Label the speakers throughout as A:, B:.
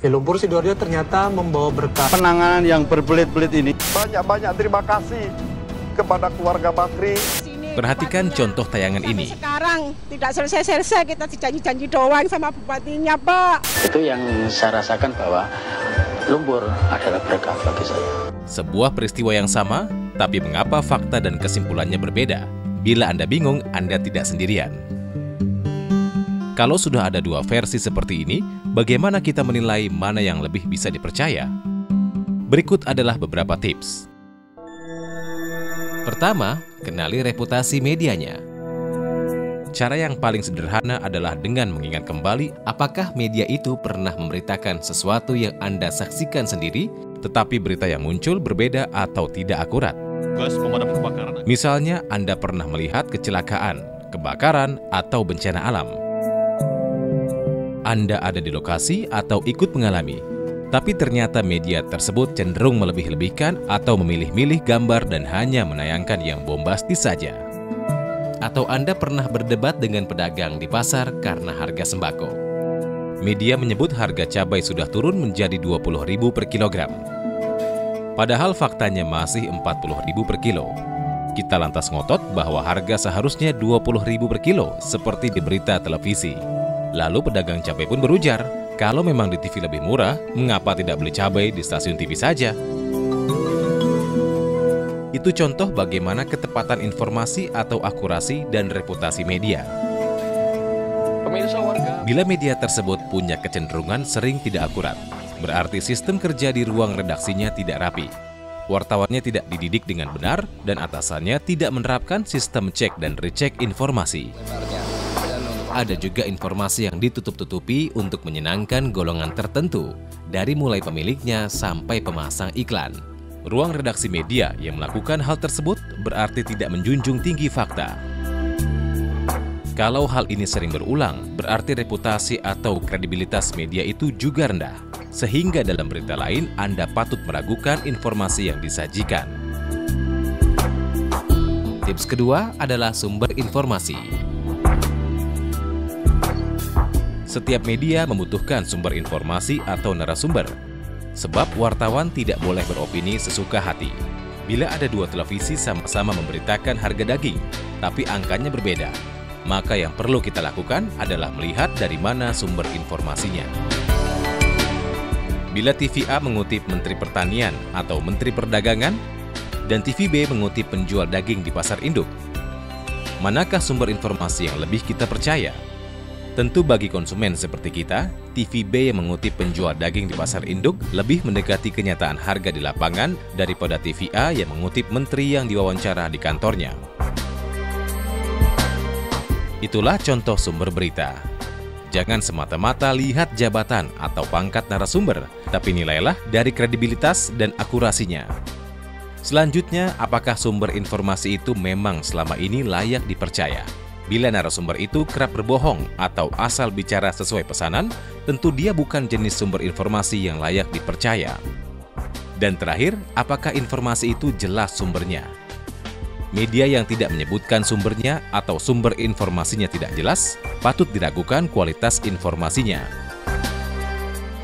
A: Lumpur Sidoarjo ternyata membawa berkah.
B: Penanganan yang berbelit-belit ini.
C: Banyak-banyak terima kasih kepada keluarga Bakri.
D: Perhatikan contoh tayangan ini.
E: Sekarang tidak selesai-selesai, kita janji-janji doang sama bupatinya, Pak.
F: Itu yang saya rasakan bahwa lumpur adalah berkah bagi saya.
D: Sebuah peristiwa yang sama, tapi mengapa fakta dan kesimpulannya berbeda? Bila Anda bingung, Anda tidak sendirian. Kalau sudah ada dua versi seperti ini, bagaimana kita menilai mana yang lebih bisa dipercaya? Berikut adalah beberapa tips. Pertama, kenali reputasi medianya. Cara yang paling sederhana adalah dengan mengingat kembali apakah media itu pernah memberitakan sesuatu yang Anda saksikan sendiri, tetapi berita yang muncul berbeda atau tidak akurat. Misalnya, Anda pernah melihat kecelakaan, kebakaran, atau bencana alam. Anda ada di lokasi atau ikut mengalami, tapi ternyata media tersebut cenderung melebih-lebihkan atau memilih-milih gambar dan hanya menayangkan yang bombastis saja. Atau Anda pernah berdebat dengan pedagang di pasar karena harga sembako. Media menyebut harga cabai sudah turun menjadi Rp20.000 per kilogram. Padahal faktanya masih Rp40.000 per kilo. Kita lantas ngotot bahwa harga seharusnya Rp20.000 per kilo seperti di berita televisi. Lalu pedagang cabai pun berujar, kalau memang di TV lebih murah, mengapa tidak beli cabai di stasiun TV saja? Itu contoh bagaimana ketepatan informasi atau akurasi dan reputasi media. Bila media tersebut punya kecenderungan sering tidak akurat, berarti sistem kerja di ruang redaksinya tidak rapi. Wartawannya tidak dididik dengan benar dan atasannya tidak menerapkan sistem cek dan recek informasi. Ada juga informasi yang ditutup-tutupi untuk menyenangkan golongan tertentu, dari mulai pemiliknya sampai pemasang iklan. Ruang redaksi media yang melakukan hal tersebut berarti tidak menjunjung tinggi fakta. Kalau hal ini sering berulang, berarti reputasi atau kredibilitas media itu juga rendah, sehingga dalam berita lain Anda patut meragukan informasi yang disajikan. Tips kedua adalah sumber informasi. Setiap media membutuhkan sumber informasi atau narasumber, sebab wartawan tidak boleh beropini sesuka hati. Bila ada dua televisi sama-sama memberitakan harga daging, tapi angkanya berbeda, maka yang perlu kita lakukan adalah melihat dari mana sumber informasinya. Bila TV A mengutip Menteri Pertanian atau Menteri Perdagangan, dan TV B mengutip penjual daging di pasar induk, manakah sumber informasi yang lebih kita percaya? Tentu bagi konsumen seperti kita, TV B yang mengutip penjual daging di pasar induk lebih mendekati kenyataan harga di lapangan daripada TV A yang mengutip menteri yang diwawancara di kantornya. Itulah contoh sumber berita. Jangan semata-mata lihat jabatan atau pangkat narasumber, tapi nilailah dari kredibilitas dan akurasinya. Selanjutnya, apakah sumber informasi itu memang selama ini layak dipercaya? Bila narasumber itu kerap berbohong atau asal bicara sesuai pesanan, tentu dia bukan jenis sumber informasi yang layak dipercaya. Dan terakhir, apakah informasi itu jelas sumbernya? Media yang tidak menyebutkan sumbernya atau sumber informasinya tidak jelas, patut diragukan kualitas informasinya.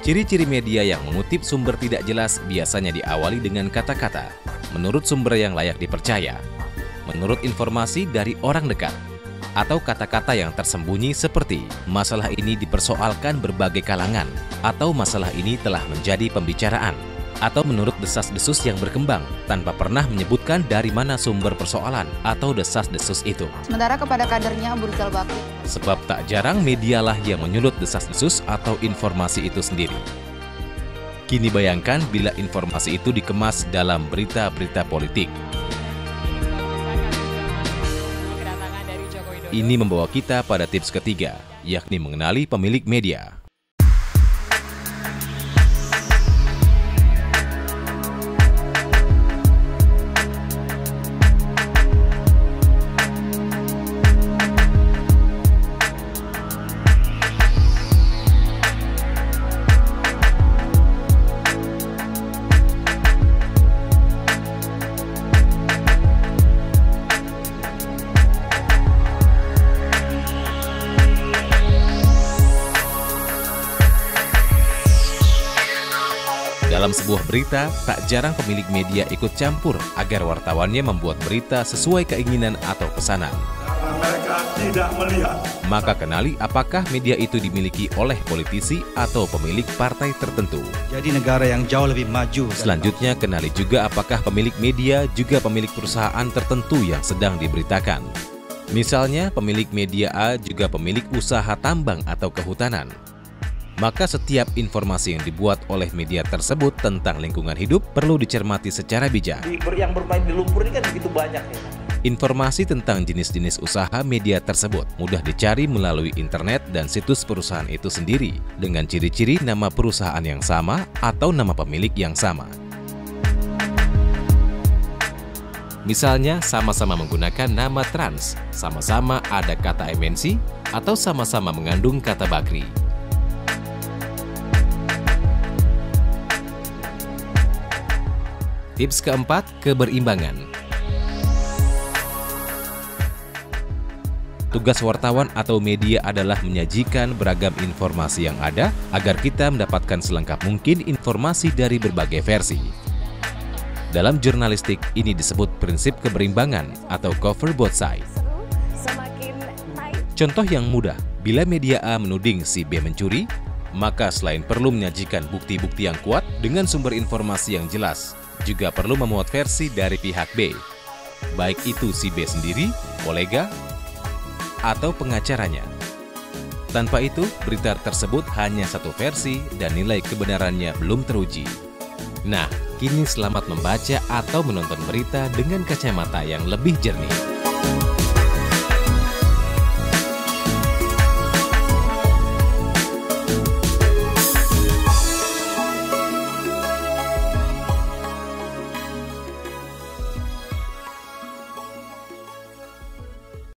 D: Ciri-ciri media yang mengutip sumber tidak jelas biasanya diawali dengan kata-kata, menurut sumber yang layak dipercaya, menurut informasi dari orang dekat, atau kata-kata yang tersembunyi seperti masalah ini dipersoalkan berbagai kalangan, atau masalah ini telah menjadi pembicaraan, atau menurut desas-desus yang berkembang tanpa pernah menyebutkan dari mana sumber persoalan atau desas-desus itu.
G: Sementara kepada kadernya Abu Rizal Bakri.
D: Sebab tak jarang medialah yang menyulut desas-desus atau informasi itu sendiri. Kini bayangkan bila informasi itu dikemas dalam berita-berita politik. Ini membawa kita pada tips ketiga, yakni mengenali pemilik media. Dalam sebuah berita, tak jarang pemilik media ikut campur agar wartawannya membuat berita sesuai keinginan atau pesanan.
H: Mereka tidak melihat.
D: Maka kenali apakah media itu dimiliki oleh politisi atau pemilik partai tertentu.
I: Jadi negara yang jauh lebih maju.
D: Selanjutnya, kenali juga apakah pemilik media juga pemilik perusahaan tertentu yang sedang diberitakan. Misalnya, pemilik media A juga pemilik usaha tambang atau kehutanan. Maka setiap informasi yang dibuat oleh media tersebut tentang lingkungan hidup perlu dicermati secara bijak.
J: Yang bermain di lumpur ini kan begitu banyak ya.
D: Informasi tentang jenis-jenis usaha media tersebut mudah dicari melalui internet dan situs perusahaan itu sendiri dengan ciri-ciri nama perusahaan yang sama atau nama pemilik yang sama. Misalnya sama-sama menggunakan nama trans, sama-sama ada kata MNC, atau sama-sama mengandung kata bakri. Tips keempat, keberimbangan. Tugas wartawan atau media adalah menyajikan beragam informasi yang ada agar kita mendapatkan selengkap mungkin informasi dari berbagai versi. Dalam jurnalistik, ini disebut prinsip keberimbangan atau cover both sides. Contoh yang mudah, bila media A menuding si B mencuri, maka selain perlu menyajikan bukti-bukti yang kuat dengan sumber informasi yang jelas, juga perlu memuat versi dari pihak B, baik itu si B sendiri, kolega, atau pengacaranya. Tanpa itu, berita tersebut hanya satu versi dan nilai kebenarannya belum teruji. Nah, kini selamat membaca atau menonton berita dengan kacamata yang lebih jernih.